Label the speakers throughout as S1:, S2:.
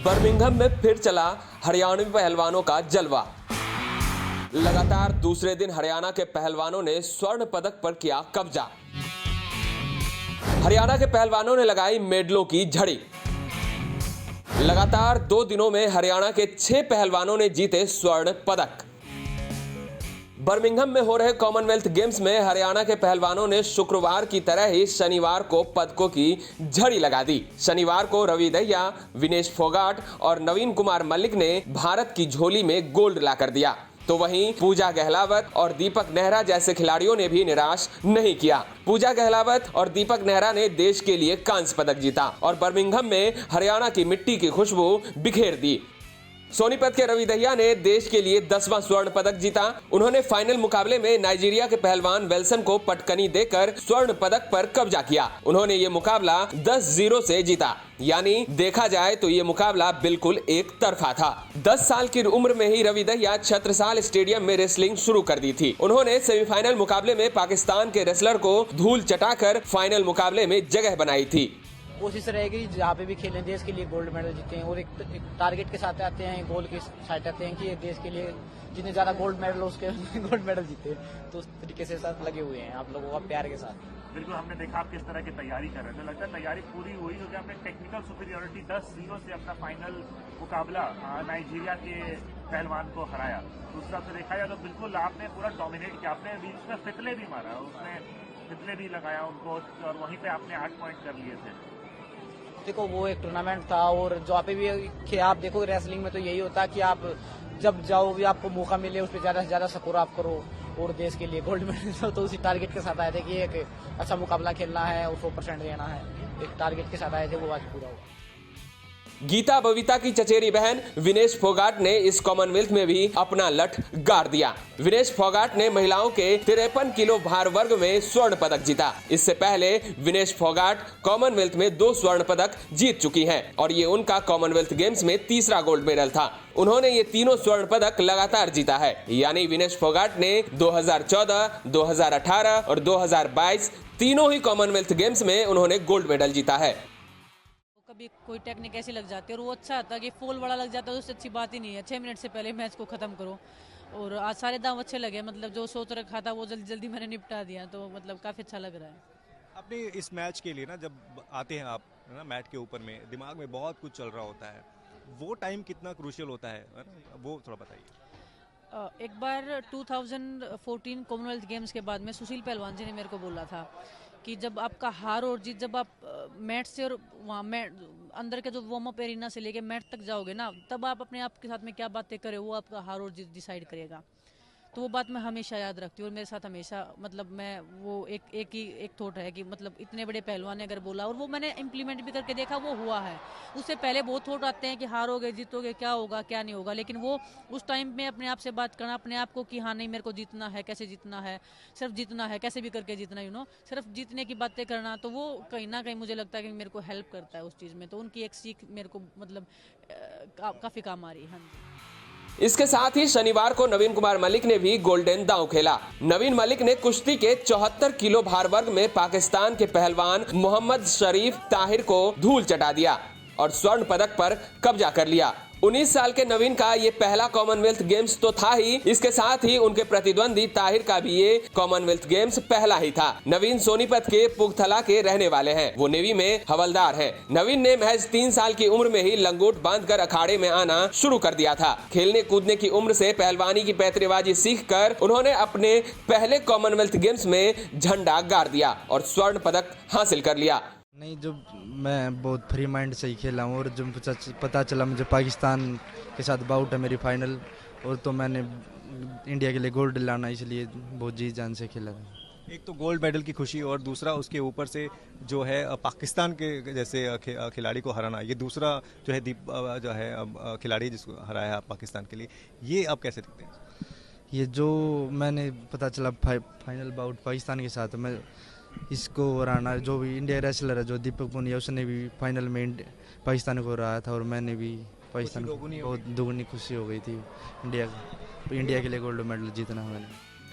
S1: Birmingham में फिर चला हरियाणवी पहलवानों का जलवा। लगातार दूसरे दिन हरियाणा के पहलवानों ने स्वर्ण पदक पर किया कब्जा। हरियाणा के पहलवानों ने लगाई मेडलों की झड़ी। लगातार 2 दिनों में हरियाणा के 6 पहलवानों ने जीते स्वर्ण पदक। बर्मिंघम में हो रहे कॉमनवेल्थ गेम्स में हरियाणा के पहलवानों ने शुक्रवार की तरह ही शनिवार को पदकों की झड़ी लगा दी। शनिवार को रवि दहिया, विनेश फोगाट और नवीन कुमार मलिक ने भारत की झोली में गोल्ड लाकर दिया, तो वहीं पूजा गहलावत और दीपक नेहरा जैसे खिलाड़ियों ने भी निराश नहीं किया। पूजा गहलावत और दीपक नेहरा ने देश के लिए कांस्य पदक जीता और बर्मिंघम में हरियाणा की मिट्टी की खुशबू बिखेर दी। सोनीपत के रवि दहिया ने देश के लिए 10वां स्वर्ण पदक जीता। उन्होंने फाइनल मुकाबले में नाइजीरिया के पहलवान वेल्सन को पटकनी देकर स्वर्ण पदक पर कब्जा किया। उन्होंने ये मुकाबला 10-0 से जीता, यानी देखा जाए तो ये मुकाबला बिल्कुल एक तरफा था। 10 साल की उम्र में ही रवि दहिया छत्रसाल स्टेडियम में रेसलिंग शुरू कर दी थी। उन्होंने सेमीफाइनल मुकाबले में पाकिस्तान के रेसलर को धूल चटाकर फाइनल मुकाबले में जगह बनाई थी।
S2: कोशिश रहेगी जहाँ पे भी खेलें देश के लिए गोल्ड मेडल जीते हैं और एक टारगेट के साथ आते हैं, गोल के साथ आते हैं कि देश के लिए जितने ज्यादा गोल्ड मेडल उसके गोल्ड मेडल जीते। तो उस तरीके से साथ लगे हुए हैं आप लोगों का प्यार के साथ।
S3: बिल्कुल, हमने देखा आप किस तरह की तैयारी कर रहे थे। लगता है तैयारी पूरी हुई क्योंकि आपने टेक्निकल सुपीरियरिटी 10-0 से अपना फाइनल मुकाबला नाइजीरिया के पहलवान को हराया। दूसरा से देखा जाए तो बिल्कुल आपने पूरा डोमिनेट किया। आपने बीच में फितले भी मारा, उसने फितले भी लगाया उनको और वहीं पे आपने 8 पॉइंट कर लिए थे।
S2: देखो वो एक टूर्नामेंट था और जहाँ पे भी आप देखो रेसलिंग में तो यही होता है कि आप जब जाओगे आपको मौका मिले उस पर ज्यादा से ज्यादा स्कोर आप करो और देश के लिए गोल्ड मेडल। तो उसी टारगेट के साथ आए थे कि एक अच्छा मुकाबला खेलना है और 100% देना है। एक टारगेट के साथ आए थे, वो आज पूरा हुआ।
S1: गीता बबीता की चचेरी बहन विनेश फोगाट ने इस कॉमनवेल्थ में भी अपना लठ गाड़ दिया। विनेश फोगाट ने महिलाओं के 53 किलो भार वर्ग में स्वर्ण पदक जीता। इससे पहले विनेश फोगाट कॉमनवेल्थ में 2 स्वर्ण पदक जीत चुकी हैं और ये उनका कॉमनवेल्थ गेम्स में 3रा गोल्ड मेडल था। उन्होंने ये तीनों स्वर्ण पदक लगातार जीता है, यानी विनेश फोगाट ने 2014, 2018 और 2022 तीनों ही कॉमनवेल्थ गेम्स में उन्होंने गोल्ड मेडल जीता है।
S4: कभी कोई टेक्निक ऐसी लग जाती है और वो अच्छा आता है कि फॉल बड़ा लग जाता है, तो उससे अच्छी बात ही नहीं है। 6 मिनट से पहले मैच को ख़त्म करो और आज सारे दांव अच्छे लगे। मतलब जो सोच रखा था वो जल्दी जल्दी मैंने निपटा दिया, तो मतलब काफ़ी अच्छा लग रहा है।
S5: अपने इस मैच के लिए ना जब आते हैं आप ना मैट के ऊपर में दिमाग में बहुत कुछ चल रहा होता है, वो टाइम कितना क्रूशियल होता है वो थोड़ा बताइए।
S4: एक बार 2014 कॉमनवेल्थ गेम्स के बाद में सुशील पहलवान जी ने मेरे को बोला था कि जब आपका हार और जीत, जब आप मैट से और वहाँ मैट अंदर के जो वार्म अप एरिना से लेके मैट तक जाओगे ना, तब आप अपने आप के साथ में क्या बातें करें वो आपका हार और जीत डिसाइड करेगा। तो वो बात मैं हमेशा याद रखती हूँ और मेरे साथ हमेशा मतलब मैं वो एक थॉट है कि मतलब इतने बड़े पहलवान ने अगर बोला और वो मैंने इम्प्लीमेंट भी करके देखा, वो हुआ है। उससे पहले बहुत थॉट आते हैं कि हारोगे जीतोगे, क्या होगा क्या नहीं होगा, लेकिन वो उस टाइम में अपने आप से बात करना, अपने आप को कि हाँ नहीं मेरे को जीतना है, कैसे जीतना है, सिर्फ जीतना है, कैसे भी करके जीतना, सिर्फ जीतने की बातें करना, तो वो कहीं ना कहीं मुझे लगता है कि मेरे को हेल्प करता है उस चीज़ में। तो उनकी एक सीख मेरे को मतलब काफ़ी काम आ रही है। हाँ जी।
S1: इसके साथ ही शनिवार को नवीन कुमार मलिक ने भी गोल्डन दांव खेला। नवीन मलिक ने कुश्ती के 74 किलो भार वर्ग में पाकिस्तान के पहलवान मोहम्मद शरीफ ताहिर को धूल चटा दिया और स्वर्ण पदक पर कब्जा कर लिया। 19 साल के नवीन का ये पहला कॉमनवेल्थ गेम्स तो था ही, इसके साथ ही उनके प्रतिद्वंदी ताहिर का भी ये कॉमनवेल्थ गेम्स पहला ही था। नवीन सोनीपत के पुगथला के रहने वाले हैं, वो नेवी में हवलदार हैं। नवीन ने महज 3 साल की उम्र में ही लंगोट बांधकर अखाड़े में आना शुरू कर दिया था। खेलने कूदने की उम्र से पहलवानी की पैतरेबाजी सीखकर उन्होंने अपने पहले कॉमनवेल्थ गेम्स में झंडा गाड़ दिया और स्वर्ण पदक हासिल कर लिया।
S6: नहीं, जब मैं बहुत फ्री माइंड से ही खेला हूँ और जब पता चला मुझे पाकिस्तान के साथ बाउट है मेरी फाइनल, और तो मैंने इंडिया के लिए गोल्ड लाना, इसलिए बहुत जी जान से खेला था।
S5: एक तो गोल्ड मेडल की खुशी और दूसरा उसके ऊपर से जो है पाकिस्तान के जैसे खिलाड़ी को हराना, ये दूसरा जो है जो है खिलाड़ी जिसको हराया पाकिस्तान के लिए, ये आप कैसे देखते हैं?
S6: ये जो मैंने पता चला फाइनल बाउट पाकिस्तान के साथ, मैं इसको हराना, जो भी इंडिया रेसलर है जो दीपक पुनिया, उसने भी फाइनल में पाकिस्तान को हराया था और मैंने भी पाकिस्तान को, बहुत दुगनी खुशी हो गई थी इंडिया के लिए गोल्ड मेडल जीतना मैंने।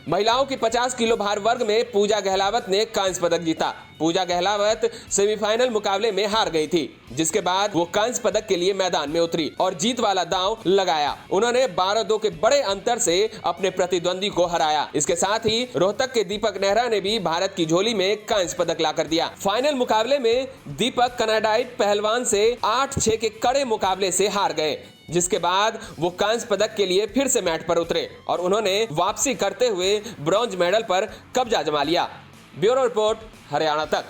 S1: महिलाओं की 50 किलो भार वर्ग में पूजा गहलावत ने कांस्य पदक जीता। पूजा गहलावत सेमीफाइनल मुकाबले में हार गई थी, जिसके बाद वो कांस्य पदक के लिए मैदान में उतरी और जीत वाला दांव लगाया। उन्होंने 12-2 के बड़े अंतर से अपने प्रतिद्वंदी को हराया। इसके साथ ही रोहतक के दीपक नेहरा ने भी भारत की झोली में कांस्य पदक लाकर दिया। फाइनल मुकाबले में दीपक कनाडाई पहलवान से 8-6 के कड़े मुकाबले से हार गए, जिसके बाद वो कांस्य पदक के लिए फिर से मैट पर उतरे और उन्होंने वापसी करते हुए ब्रॉन्ज मेडल पर कब्जा जमा लिया। ब्यूरो रिपोर्ट, हरियाणा तक।